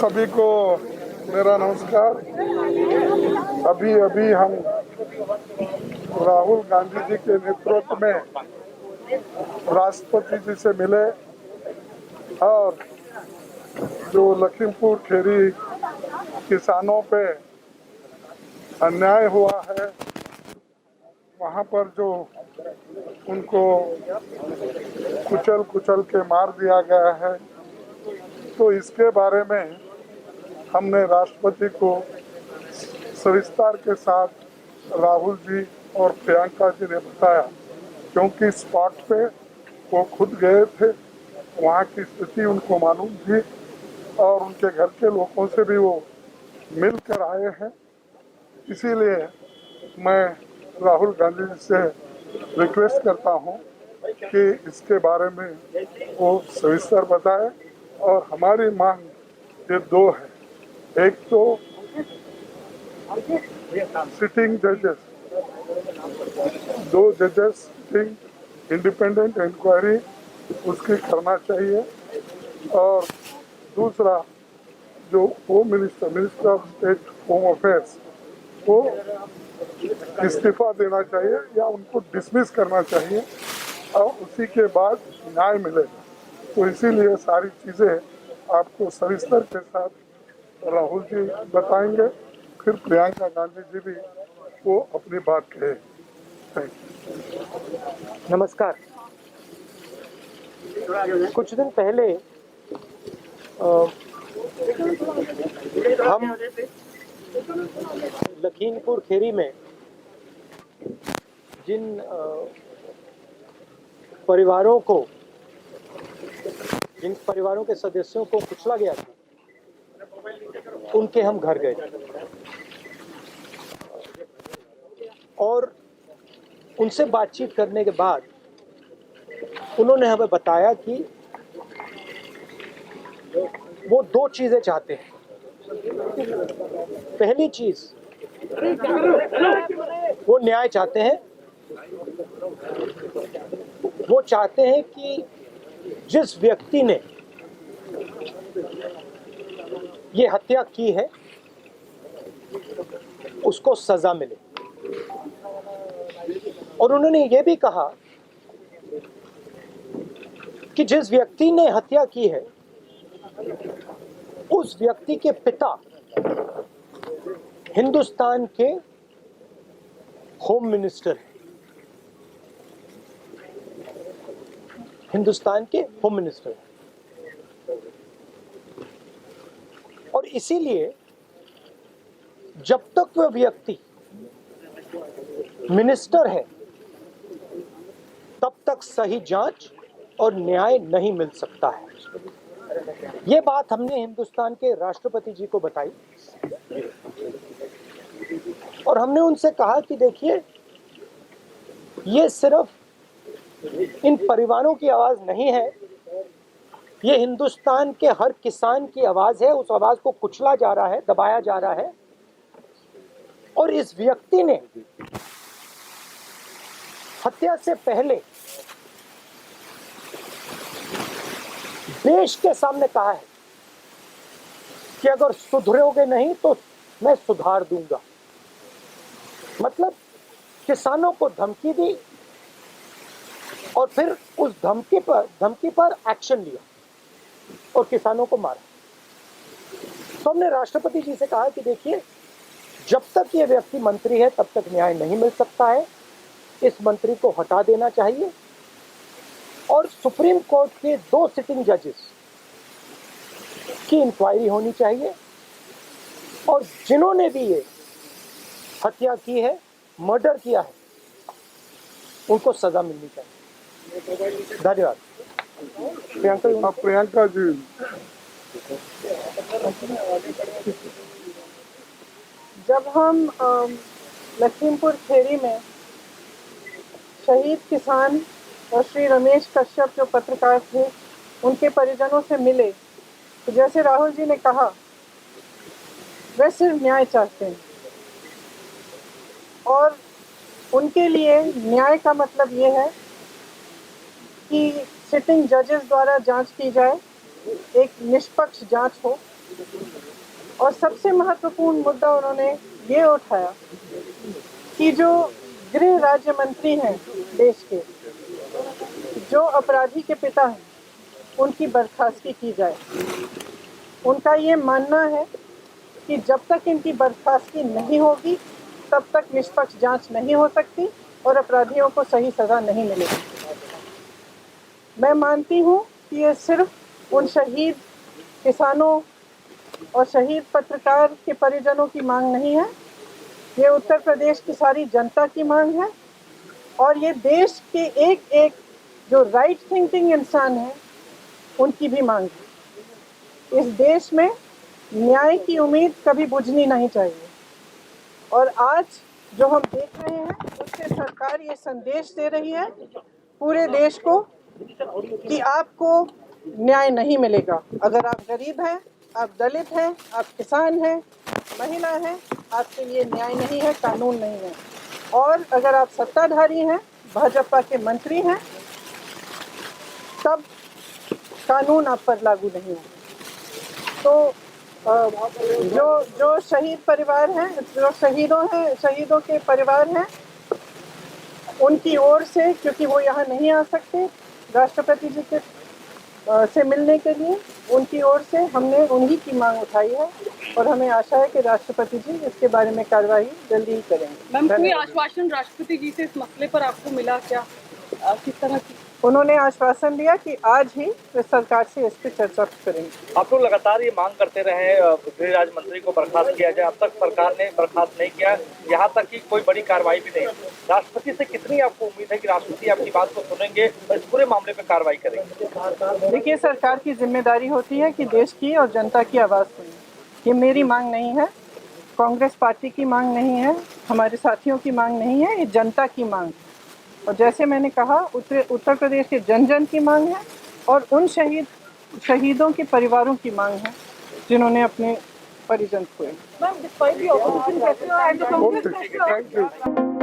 सभी को मेरा नमस्कार। अभी अभी हम राहुल गांधी जी के नेतृत्व में राष्ट्रपति जी से मिले और जो लखीमपुर खीरी किसानों पे अन्याय हुआ है, वहाँ पर जो उनको कुचल के मार दिया गया है, तो इसके बारे में हमने राष्ट्रपति को सविस्तार के साथ राहुल जी और प्रियंका जी ने बताया, क्योंकि स्पॉट पे वो खुद गए थे, वहाँ की स्थिति उनको मालूम थी और उनके घर के लोगों से भी वो मिल कर आए हैं। इसीलिए मैं राहुल गांधी जी से रिक्वेस्ट करता हूँ कि इसके बारे में वो सविस्तर बताए। और हमारी मांग ये दो है, एक तो सिटिंग जजेस, 2 जजेस सिटिंग इंडिपेंडेंट इंक्वायरी उसकी करना चाहिए, और दूसरा जो home minister of state home affairs को इस्तीफा देना चाहिए या उनको डिसमिस करना चाहिए और उसी के बाद न्याय मिलेगा। तो इसीलिए सारी चीज़ें आपको सविस्तर के साथ राहुल जी बताएंगे, फिर प्रियंका गांधी जी भी वो अपनी बात कहे। Thank you. नमस्कार। कुछ दिन पहले हम लखीमपुर खीरी में जिन परिवारों के सदस्यों को कुचला गया था, उनके हम घर गए और उनसे बातचीत करने के बाद उन्होंने हमें बताया कि वो 2 चीजें चाहते हैं। पहली चीज, वो न्याय चाहते हैं। वो चाहते हैं कि जिस व्यक्ति ने ये हत्या की है उसको सजा मिले। और उन्होंने ये भी कहा कि जिस व्यक्ति ने हत्या की है उस व्यक्ति के पिता हिंदुस्तान के होम मिनिस्टर हैं। हिंदुस्तान के होम मिनिस्टर हैं। और इसीलिए जब तक वह व्यक्ति मिनिस्टर है तब तक सही जांच और न्याय नहीं मिल सकता है। ये बात हमने हिंदुस्तान के राष्ट्रपति जी को बताई और हमने उनसे कहा कि देखिए, ये सिर्फ इन परिवारों की आवाज नहीं है, ये हिंदुस्तान के हर किसान की आवाज है। उस आवाज को कुचला जा रहा है, दबाया जा रहा है। और इस व्यक्ति ने हत्या से पहले देश के सामने कहा है कि अगर सुधरोगे नहीं तो मैं सुधार दूंगा। मतलब किसानों को धमकी दी और फिर उस धमकी पर एक्शन लिया और किसानों को मारा। तो हमने राष्ट्रपति जी से कहा कि देखिए, जब तक ये व्यक्ति मंत्री है तब तक न्याय नहीं मिल सकता है। इस मंत्री को हटा देना चाहिए और सुप्रीम कोर्ट के 2 सिटिंग जजेस की इंक्वायरी होनी चाहिए और जिन्होंने भी ये हत्या की है, मर्डर किया है, उनको सजा मिलनी चाहिए। धन्यवाद। प्रियंका जी, जब हम लखीमपुर खीरी में शहीद किसान और श्री रमेश कश्यप जो पत्रकार थे उनके परिजनों से मिले, तो जैसे राहुल जी ने कहा, वे सिर्फ न्याय चाहते हैं और उनके लिए न्याय का मतलब ये है कि सिटिंग जजेस द्वारा जांच की जाए, एक निष्पक्ष जांच हो और सबसे महत्वपूर्ण मुद्दा उन्होंने ये उठाया कि जो गृह राज्य मंत्री हैं देश के, जो अपराधी के पिता हैं, उनकी बर्खास्तगी की जाए। उनका ये मानना है कि जब तक इनकी बर्खास्तगी नहीं होगी तब तक निष्पक्ष जांच नहीं हो सकती और अपराधियों को सही सज़ा नहीं मिलेगी। मैं मानती हूँ कि ये सिर्फ उन शहीद किसानों और शहीद पत्रकार के परिजनों की मांग नहीं है, ये उत्तर प्रदेश की सारी जनता की मांग है और ये देश के एक एक जो राइट थिंकिंग इंसान हैं उनकी भी मांग है। इस देश में न्याय की उम्मीद कभी बुझनी नहीं चाहिए और आज जो हम देख रहे हैं उससे सरकार ये संदेश दे रही है पूरे देश को कि आपको न्याय नहीं मिलेगा। अगर आप गरीब हैं, आप दलित हैं, आप किसान हैं, महिला हैं, आपके लिए न्याय नहीं है, कानून नहीं है। और अगर आप सत्ताधारी हैं, भाजपा के मंत्री हैं, तब कानून आप पर लागू नहीं होगा। तो जो शहीद परिवार हैं, जो शहीदों के परिवार हैं, उनकी ओर से, क्योंकि वो यहाँ नहीं आ सकते राष्ट्रपति जी के से मिलने के लिए, उनकी ओर से हमने उन्हीं की मांग उठाई है और हमें आशा है कि राष्ट्रपति जी इसके बारे में कार्रवाई जल्दी ही करेंगे। मैम, कोई आश्वासन राष्ट्रपति जी से इस मसले पर आपको मिला क्या? किस तरह की? उन्होंने आश्वासन दिया कि आज ही वे सरकार से इस पर चर्चा करेंगे। आप लोग लगातार ये मांग करते रहे गृह राज्य मंत्री को बर्खास्त किया जाए, अब तक सरकार ने बर्खास्त नहीं किया, यहाँ तक कि कोई बड़ी कार्रवाई भी नहीं। राष्ट्रपति से कितनी आपको उम्मीद है कि राष्ट्रपति आपकी बात को सुनेंगे और इस पूरे मामले पे कार्रवाई करेंगे? देखिए, सरकार की जिम्मेदारी होती है कि देश की और जनता की आवाज़ सुने। ये मेरी मांग नहीं है, कांग्रेस पार्टी की मांग नहीं है, हमारे साथियों की मांग नहीं है, ये जनता की मांग है। और जैसे मैंने कहा, उत्तर प्रदेश के जन जन की मांग है और उन शहीदों के परिवारों की मांग है जिन्होंने अपने परिजन खोए। Ma'am, despite the opposition, thank you.